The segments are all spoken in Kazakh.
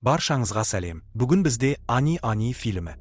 Баршаңызға сәлем. Бүгін бізде Ани фильмі.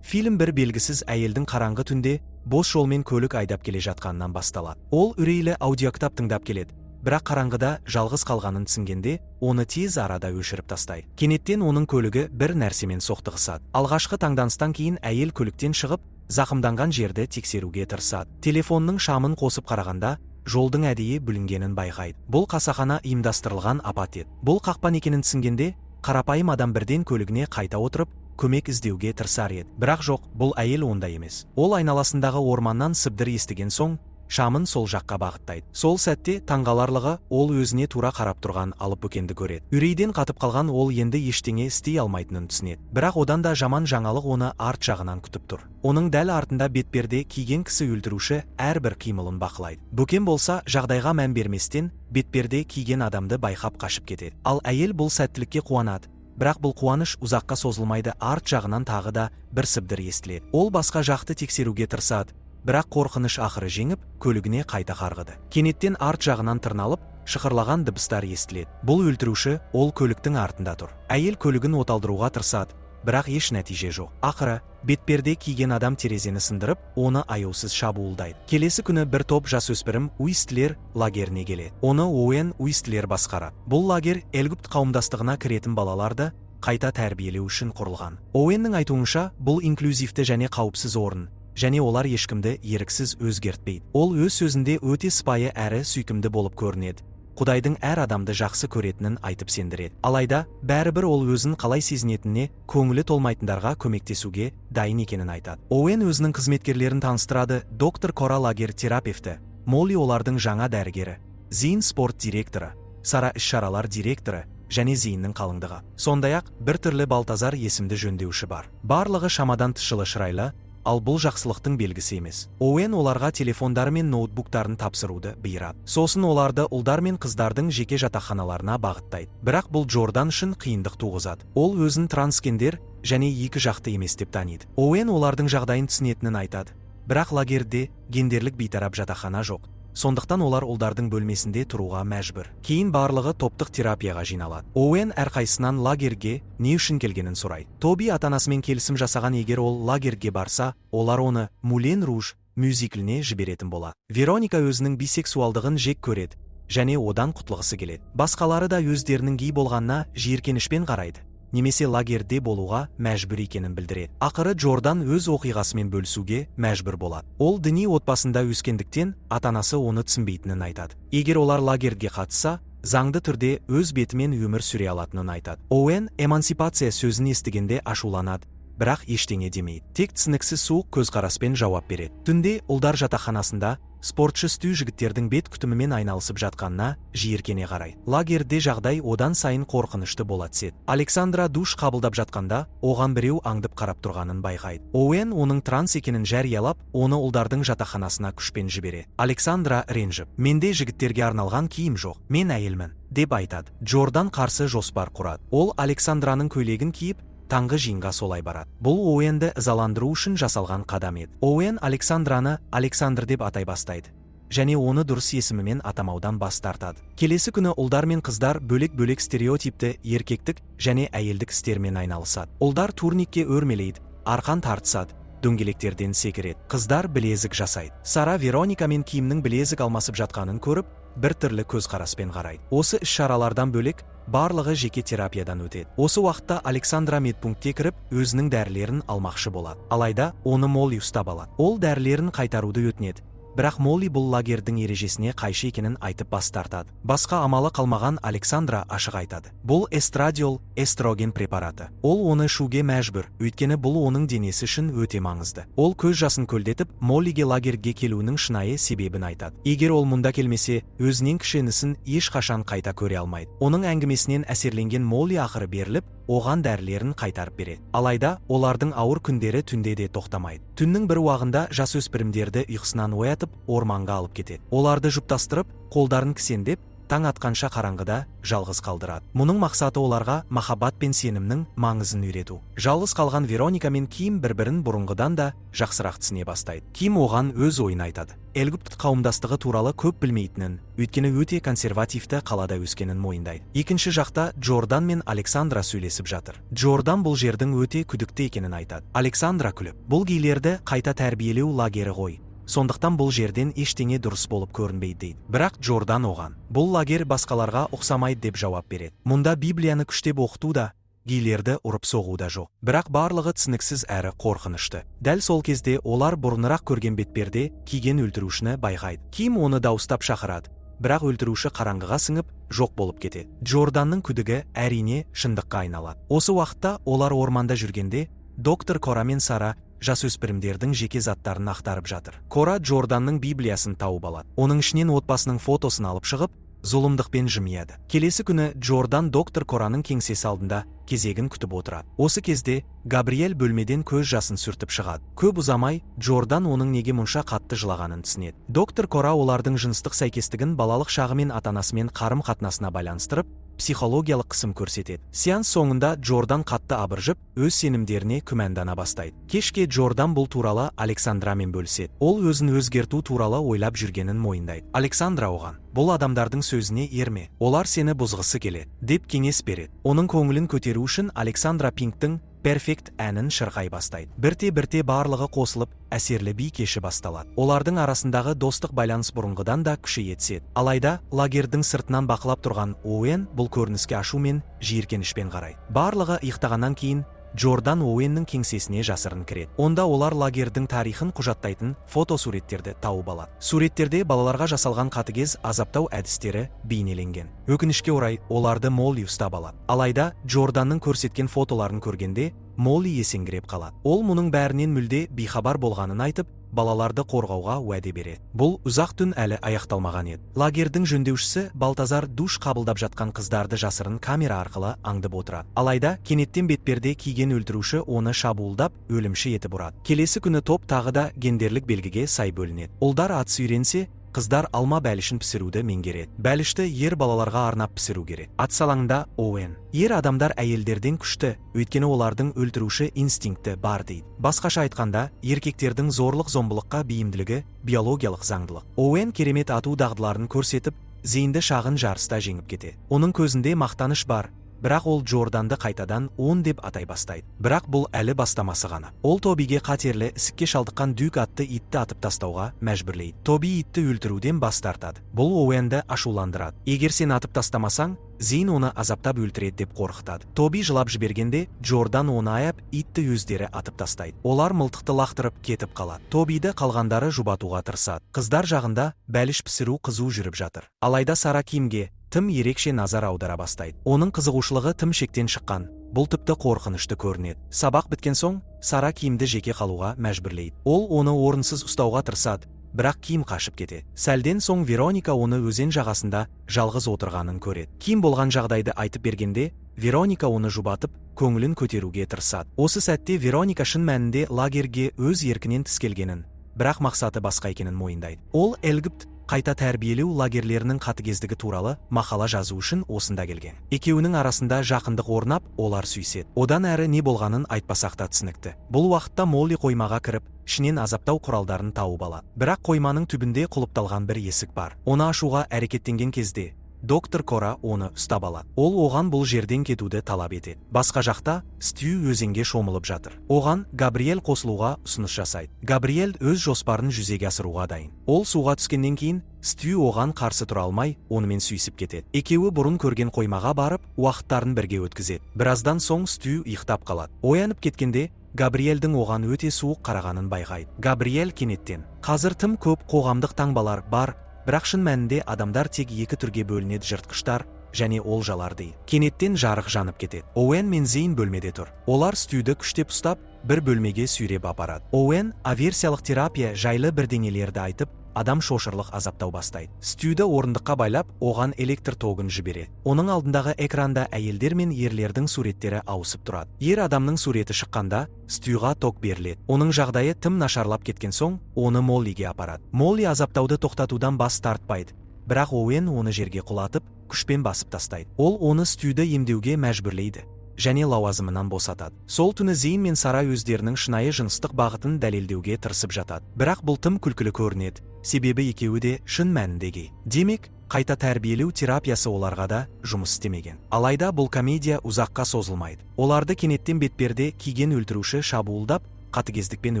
Фильм бір белгісіз әйелдің қараңғы түнде бос жолмен көлік айдап келе жатқанынан басталады. Ол үрейлі аудиокітап тыңдап келеді. Бірақ қараңғыда жалғыз қалғанын түсінгенде, оны тез арада өшіріп тастайды. Кенеттен оның көлігі бір нәрсемен соқтығысады. Алғашқы таңданыстан кейін әйел көліктен шығып, зақымданған жерді тексеруге тырысады. Телефонның шамын қосып қарағанда, жолдың әдейі бүлінгенін байқайды. Бұл қасақана ұйымдастырылған апат еді. Бұл қақпан екенін түсінгенде, қарапайым адам бірден көлігіне қайта отырып, көмек іздеуге тырысар еді. Бірақ жоқ, бұл әйел ондай емес. Ол айналасындағы орманнан сыбдыр естіген соң, шамын сол жаққа бағыттайды. Сол сәтте таңғаларлығы, ол өзіне тура қарап тұрған алып бөкенді көреді. Үрейден қатып қалған ол енді ештеңе істей алмайтынын түсінеді. Бірақ одан да жаман жаңалық оны арт жағынан күтіп тұр. Оның дәл артында бетперде киген кісі өлтіруші әрбір қимылын бақылайды. Бөкен болса, жағдайға мән берместен, бетперде киген адамды байқап қашып кетеді. Ал әйел бұл сәттілікке қуанады. Бірақ бұл қуаныш ұзаққа созылмайды, арт жағынан тағы да бір сыбдыр естіледі. Ол басқа жақты тексеруге тырысады. Бірақ қорқыныш ақыры жеңіп, көлігіне қайта қарғыды. Кенеттен арт жағынан тырналып, шықырлаған дыбыстар естіледі. Бұл өлтіруші, ол көліктің артында тұр. Әйел көлігін оталдыруға тырысады, бірақ еш нәтиже жоқ. Ақыры, бетперде киген адам терезені сындырып, оны аяусыз шабуылдайды. Келесі күні бір топ жасөспірім Уистлер лагеріне келеді. Оны Оуэн Уистлер басқарады. Бұл лагер Эльгупт қауымдастығына кіретін балаларды қайта тәрбиелеу үшін құрылған. Оуэннің айтуынша, бұл инклюзивті және қауіпсіз орын. Және олар ешкімді еріксіз өзгертпейді. Ол өз сөзінде өте сыпайы әрі сүйкімді болып көрінеді. Құдайдың әр адамды жақсы көретінін айтып сендіреді. Алайда, бәрібір ол өзін қалай сезінетініне көңілі толмайтындарға көмектесуге дайын екенін айтады. Оуэн өзінің қызметкерлерін таныстырады: доктор Кора лагер терапевті, Молли олардың жаңа дәрігері, Зейн спорт директоры, Сара іс-шаралар директоры және Зейннің қалыңдығы. Сондай-ақ бір түрлі Балтазар есімді жөндеуші бар. Барлығы шамадан тыс жылы шырайлы, ал бұл жақсылықтың белгісі емес. Оуэн оларға телефондары мен ноутбуктарын тапсыруды бұйырады. Сосын оларды ұлдар мен қыздардың жеке жатақханаларына бағыттайды. Бірақ бұл Джордан үшін қиындық туғызады. Ол өзін трансгендер және екі жақты емес деп таниды. Оуэн олардың жағдайын түсінетінін айтады. Бірақ лагерде гендерлік бейтарап жатақхана жоқ. Сондықтан олар ұлдардың бөлмесінде тұруға мәжбүр. Кейін барлығы топтық терапияға жиналады. Оуэн әрқайсынан лагерге не үшін келгенін сұрайды. Тоби ата-анасымен келісім жасаған, егер ол лагерге барса, олар оны Мулен Руж мюзикліне жіберетін болады. Вероника өзінің бисексуалдығын жек көреді және одан құтылғысы келеді. Басқалары да өздерінің гей болғанына жиіркенішпен қарайды, немесе лагерде болуға мәжбүр екенін білдіреді. Ақыры Джордан өз оқиғасымен бөлісуге мәжбүр болады. Ол діни отбасында өскендіктен, ата-анасы оны түсінбейтінін айтады. Егер олар лагерге қатысса, заңды түрде өз бетімен өмір сүре алатынын айтады. Оуэн эмансипация сөзін естігенде ашуланады, бірақ ештеңе демейді. Тек түсініксіз суық көзқараспен жауап береді. Түнде ұлдар жатақханасында спортшы стю жігіттердің бет күтімімен айналысып жатқанына жиіркене қарайды. Лагерде жағдай одан сайын қорқынышты бола түседі. Александра душ қабылдап жатқанда, оған біреу аңдып қарап тұрғанын байқайды. Оуэн оның транс екенін жариялап, оны ұлдардың жатақханасына күшпен жібереді. Александра ренжіп: менде жігіттерге арналған киім жоқ, мен әйелмін, деп айтады. Джордан қарсы жоспар құрады. Ол Александраның көйлегін киіп, таңғы жиынға солай барады. Бұл Оуэнді ызаландыру үшін жасалған қадам еді. Оуэн Александраны Александр деп атай бастайды, және оны дұрыс есімімен атамаудан бас тартады. Келесі күні ұлдар мен қыздар бөлек-бөлек стереотипті еркектік және әйелдік істермен айналысады. Ұлдар турникке өрмелейді, арқан тартысады, дөңгелектерден секіреді. Қыздар білезік жасайды. Сара Вероника мен киімнің білезік алмасып жатқанын көріп, бір түрлі көзқараспен қарайды. Осы іс-шаралардан бөлек, барлығы жеке терапиядан өтеді. Осы уақытта Александра медпунктке кіріп, өзінің дәрілерін алмақшы болады. Алайда, оны Молли ұстап алады. Ол дәрілерін қайтаруды өтінеді. Бірақ Молли бұл лагердің ережесіне қайшы екенін айтып бас тартады. Басқа амалы қалмаған Александра ашық айтады. Бұл эстрадиол, эстроген препараты. Ол оны ішуге мәжбүр, өйткені бұл оның денесі үшін өте маңызды. Ол көз жасын көлдетіп, Моллиге лагерге келуінің шынайы себебін айтады. Егер ол мұнда келмесе, өзінен кіші інісін ешқашан қайта көре алмайды. Оның әңгімесінен әсерленген Молли ақыры беріліп, оған дәрілерін қайтарып береді. Алайда, олардың ауыр күндері түнде де тоқтамайды. Түннің бір уағында жасөспірімдерді ұйқысынан оятып, орманға алып кетеді. Оларды жұптастырып, қолдарын кісендеп, таң атқанша қараңғыда жалғыз қалдырады. Мұның мақсаты оларға махаббат пен сенімнің маңызын үйрету. Жалғыз қалған Вероника мен Ким бір-бірін бұрынғыдан да жақсырақ түсіне бастайды. Ким оған өз ойын айтады. Египет қауымдастығы туралы көп білмейтінін, өйткені өте консервативті қалада өскенін мойындайды. Екінші жақта Джордан мен Александра сөйлесіп жатыр. Джордан бұл жердің өте күдікті екенін айтады. Александра күліп, бұл гейлерді қайта тәрбиелеу лагері ғой. Сондықтан бұл жерден ештеңе дұрыс болып көрінбейді дейді. Бірақ Джордан оған, бұл лагер басқаларға ұқсамайды деп жауап береді. Мұнда Библияны күштеп оқыту да, гейлерді ұрып соғу да жоқ. Бірақ барлығы түсініксіз әрі қорқынышты. Дәл сол кезде олар бұрынырақ көрген бетперде киген өлтірушіні байқайды. Ким оны дауыстап шақырады. Бірақ өлтіруші қараңғыға сіңіп, жоқ болып кетеді. Джорданның күдігі әрине шындыққа айналады. Осы уақытта олар орманда жүргенде, доктор Кора мен Сара жасөспірімдердің жеке заттарын ақтарып жатыр. Кора Джорданның Библиясын тауып алады. Оның ішінен отбасының фотосын алып шығып, зұлымдықпен жымияды. Келесі күні Джордан доктор Кораның кеңсесі алдында кезегін күтіп отырады. Осы кезде Габриэль бөлмеден көз жасын сүртіп шығады. Көп ұзамай Джордан оның неге мұнша қатты жылағанын түсінеді. Доктор Кора олардың жыныстық сәйкестігін балалық шағы мен ата-анасымен қарым-қатынасына байланыстырып, психологиялық қысым көрсетеді. Сеанс соңында Джордан қатты абыржып, өз сенімдеріне күмәндана бастайды. Кешке Джордан бұл туралы Александрамен бөліседі. Ол өзін өзгерту туралы ойлап жүргенін мойындайды. Александра оған, бұл адамдардың сөзіне ерме, олар сені бұзғысы келеді, деп кеңес береді. Оның көңілін көтеру үшін Александра Пинктің Perfect әнін шырқай бастайды. Бірте-бірте барлығы қосылып, әсерлі би кеші басталады. Олардың арасындағы достық байланыс бұрынғыдан да күшейе түседі. Алайда, лагердің сыртынан бақылап тұрған Оуэн бұл көрініске ашумен, жиіркенішпен қарайды. Барлығы ұйықтағаннан кейін Джордан Оуэннің кеңсесіне жасырын кіреді. Онда олар лагердің тарихын құжаттайтын фотосуреттерді тауып алады. Суреттерде балаларға жасалған қатыгез азаптау әдістері бейнеленген. Өкінішке орай, оларды Молли ұстап алады. Алайда, Джорданның көрсеткен фотоларын көргенде, Молли есеңгіреп қалады. Ол мұның бәрінен мүлде бейхабар болғанын айтып, балаларды қорғауға уәде береді. Бұл ұзақ түн әлі аяқталмаған еді. Лагердің жөндеушісі Балтазар душ қабылдап жатқан қыздарды жасырын камера арқылы аңдып отырады. Алайда, кенеттен бетперде киген өлтіруші оны шабуылдап, өлімші етіп ұрады. Келесі күні топ тағы да гендерлік белгіге сай бөлінеді. Ұлдар атыс үйренсе, қыздар алма бәлішін пісіруді меңгереді. Бәлішті ер балаларға арнап пісіру керек. Атыс алаңында Оуэн, ер адамдар әйелдерден күшті, өйткені олардың өлтіруші инстинкті бар дейді. Басқаша айтқанда, еркектердің зорлық-зомбылыққа бейімділігі биологиялық заңдылық. Оуэн керемет ату дағдыларын көрсетіп, зейінді шағын жарыста жеңіп кетеді. Оның көзінде мақтаныш бар. Бірақ ол Джорданды қайтадан 10 деп атай бастайды. Бірақ бұл әлі бастамасы ғана. Ол Тобиге қатерлі ісікке шалдыққан Дюк атты итті атып тастауға мәжбүрлейді. Тоби итті өлтіруден бас тартады. Бұл Оуэнді ашуландырады. Егер сен атып тастамасаң, Зейн оны азаптап өлтіреді деп қорқытады. Тоби жылап жібергенде, Джордан оны аяп, итті өздері атып тастайды. Олар мылтықты лақтырып кетіп қалады. Тобиді қалғандары жұбатуға тырысады. Қыздар жағында бәліш пісіру қызу жүріп жатыр. Алайда Сара Кимге тым ерекше назар аудара бастайды. Оның қызығушылығы тым шектен шыққан. Бұл тіпті қорқынышты көрінеді. Сабақ біткен соң, Сара Кимді жеке қалуға мәжбүрлейді. Ол оны орынсыз ұстауға тырысады, бірақ Ким қашып кетеді. Сәлден соң Вероника оны өзен жағасында жалғыз отырғанын көреді. Ким болған жағдайды айтып бергенде, Вероника оны жұбатып, көңілін көтеруге тырысады. Осы сәтте Вероника шын мәнінде лагерге өз еркінен тыс келгенін, бірақ мақсаты басқа екенін мойындайды. Ол Египет қайта тәрбиелеу лагерлерінің қатыгездігі туралы мақала жазу үшін осында келген. Екеуінің арасында жақындық орнап, олар сүйіседі. Одан әрі не болғанын айтпасақ та түсінікті. Бұл уақытта Молли қоймаға кіріп, ішінен азаптау құралдарын тауып алады. Бірақ қойманың түбінде құлыпталған бір есік бар. Оны ашуға әрекеттенген кезде доктор Кора оны ұстап алады. Ол оған бұл жерден кетуді талап етеді. Басқа жақта Стью өзенге шомылып жатыр. Оған Габриэль қосылуға ұсыныс жасайды. Габриэль өз жоспарын жүзеге асыруға дайын. Ол суға түскеннен кейін Стью оған қарсы тұра алмай, онымен сүйісіп кетеді. Екеуі бұрын көрген қоймаға барып, уақыттарын бірге өткізеді. Біраздан соң Стью ұйықтап қалады. Оянып кеткенде Габриэльдің оған өте суық қарағанын байқайды. Габриэль кенеттен, қазір тым көп қоғамдық таңбалар бар, бірақ шын мәнінде адамдар тек екі түрге бөлінеді: жыртқыштар және олжалар дейді. Кенеттен жарық жанып кетеді. Оуэн мен Зейн бөлмеде тұр. Олар Стюді күштеп ұстап, бір бөлмеге сүйреп апарады. Оуэн аверсиялық терапия жайлы бірдеңелерді айтып, адам шошырлық азаптау бастайды. Стюді орындыққа байлап, оған электр тогын жібереді. Оның алдындағы экранда әйелдер мен ерлердің суреттері ауысып тұрады. Ер адамның суреті шыққанда, Стюға ток беріледі. Оның жағдайы тым нашарлап кеткен соң, оны Моллиге апарады. Молли азаптауды тоқтатудан бас тартпайды. бірақ Оуэн оны жерге құлатып, күшпен басып тастайды. Ол оны Стюді емдеуге мәжбүрлейді және лауазымынан босатады. Сол түні Зейн мен Сара өздерінің шынайы жыныстық бағытын дәлелдеуге тырысып жатады. Бірақ бұл тым күлкілі көрінеді, себебі екеуі де шын мәнінде гей. Демек, қайта тәрбиелеу терапиясы оларға да жұмыс істемеген. Алайда бұл комедия ұзаққа созылмайды. Оларды кенеттен бетперде киген өлтіруші шабуылдап, қатыгездікпен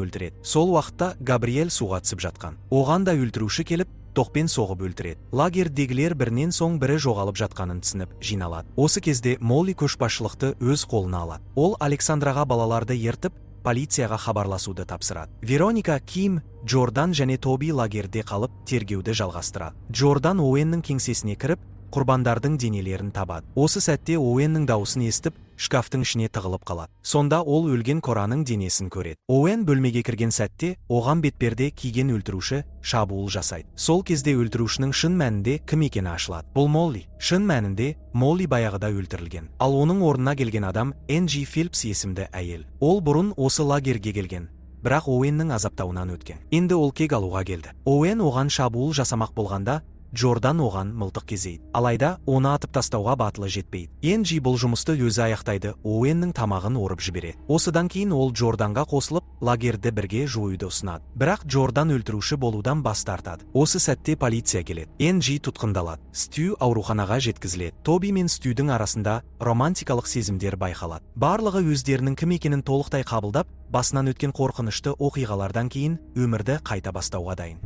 өлтіреді. Сол уақытта Габриэль суға түсіп жатқан. Оған да өлтіруші келіп, тоқпен соғып өлтіреді. Лагердегілер бірінен соң бірі жоғалып жатқанын түсініп жиналады. Осы кезде Молли көшбасшылықты өз қолына алады. Ол Александраға балаларды ертіп, полицияға хабарласуды тапсырады. Вероника, Ким, Джордан және Тоби лагерде қалып, тергеуді жалғастырады. Джордан Оуэннің кеңсесіне кіріп, құрбандардың денелерін табады. Осы сәтте Оуэннің дауысын естіп, шкафтың ішіне тығылып қалады. Сонда ол өлген Кораның денесін көреді. Оуэн бөлмеге кірген сәтте, оған бетперде киген өлтіруші шабуыл жасайды. Сол кезде өлтірушінің шын мәнінде кім екені ашылады. Бұл Молли. Шын мәнінде Молли баяғыда өлтірілген. Ал оның орнына келген адам Энджи Филпс есімді әйел. Ол бұрын осы лагерге келген, бірақ Оуэннің азаптауынан өткен. Енді ол кек алуға келді. Оуэн оған шабуыл жасамақ болғанда, Джордан оған мылтық кезейді. Алайда, оны атып тастауға батылы жетпейді. Энджи бұл жұмысты өзі аяқтайды, Оуэннің тамағын орып жібереді. Осыдан кейін ол Джорданға қосылып, лагерді бірге жоюды ұсынады. Бірақ Джордан өлтіруші болудан бас тартады. Осы сәтте полиция келеді. Энджи тұтқындалады. Стю ауруханаға жеткізіледі. Тоби мен Стюдің арасында романтикалық сезімдер байқалады. Барлығы өздерінің кім екенін толықтай қабылдап, басынан өткен қорқынышты оқиғалардан кейін өмірді қайта бастауға дайын.